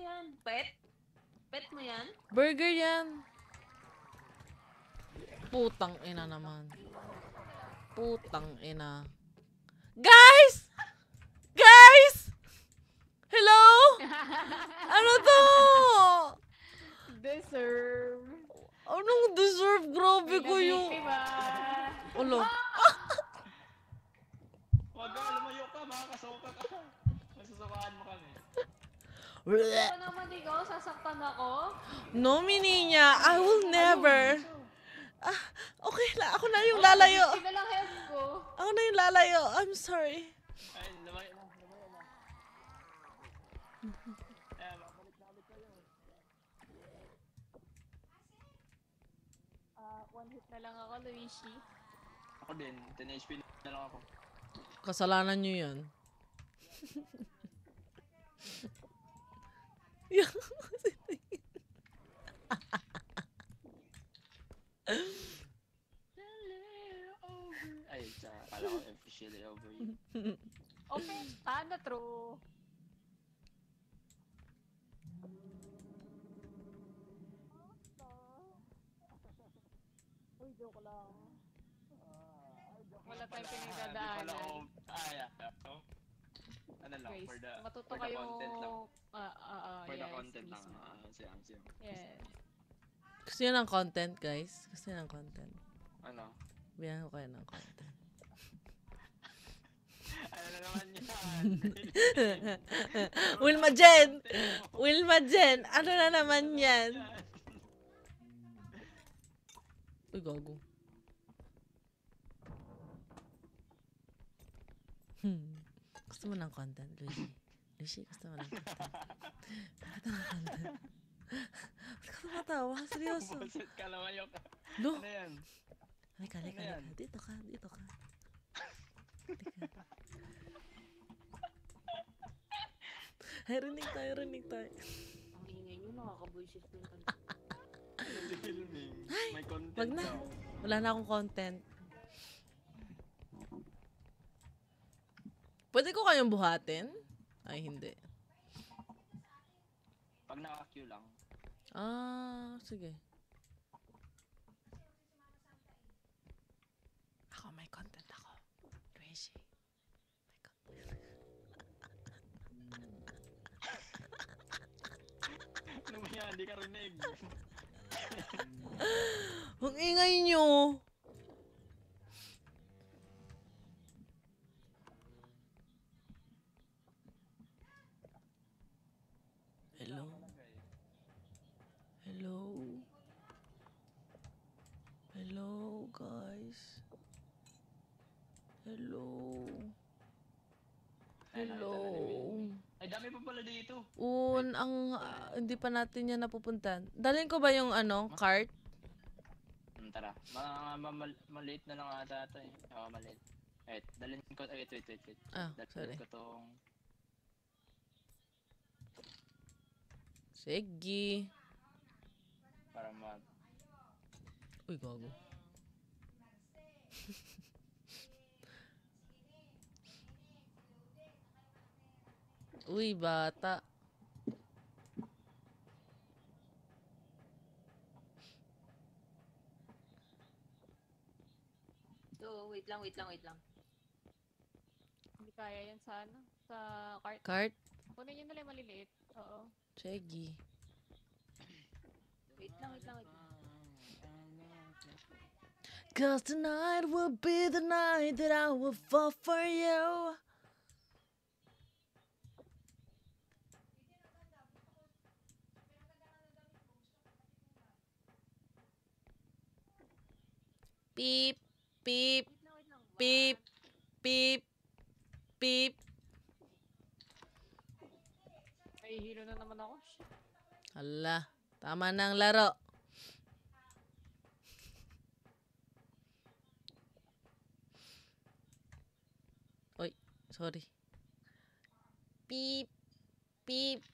yan? Pet? Pet mo yan? Burger yan. Putang ina naman. Putang ina. Guys! Guys! Hello? Ano to? Deserve. Anong deserve? Grabe ko yung... Ulo. Wag ka, lumayo ka, makakasuka ka. Masusukaan mo kami. Ako naman ikaw, sasaktan ako? No, Mininya. I will never. Okay na. Ako na yung lalayo. Hindi na lang help ko. Ako na yung lalayo. I'm sorry. Ay, lumayo na. Ayan, makabalik na ulit kayo. One hit na lang ako, Luigi. Ako din, 10 HP na lang ako. Kasalanan nyo yan. Ay, kala ko officially over you. Okay, sana true. Uy, joke lang. Wala tayong pinagdadaanan. Ano lang, Guys, for the matuto for the kayo. content lang. For the Yes, content lang. mismo. Siyang. Yes. Gusto nyo ng content, guys? Gusto nyo ng content? Ano? Bigyan ko kayo ng content. Ano na naman yan? Wilma Jen! Wilma Jen! Ano na naman yan? Uy, gago. Gusto mo ng content, Luigi? Luigi, gusto mo ng content? Gusto mo ng content? Ba't ka tumatawa? Seryoso. Bullshit ka, lumayo ka. Lo? Ano yan? Halika. Ano yan? Dito ka. Halika. Ay, rinig tayo. Ang ingay nyo, nakakabuisit ko yung kanta. Filming. May content Wag na. daw. Wala na akong content. Pwede ko kayong buhatin? Ay, hindi. Pag naka-queue lang. Sige. Ako, may content ako. Crazy. May content. Ano ba yan? Di ka rinig. Ang ingay nyo. Hello, guys. Hello. Ay, dami pa pala dito. Hindi pa natin yan napupuntan. Dalhin ko ba yung cart? Tara. Maliit na lang ata ito eh. Oo, maliit. Wait, dalhin ko. Wait. Sorry. Dalhin ko tong... Sige. Para Uy, gago. Uy, bata. So, wait lang. Hindi kaya yan sa sa cart. Cart? Kunin nyo na lang yung maliliit. Oo. Sige. Wait lang. Cause tonight will be the night that I will fall for you. Beep, beep, Wait lang. beep, beep, beep. Ay, hilo na naman ako. Shit. Hala, tama na ang laro. Oy, sorry. Beep, beep.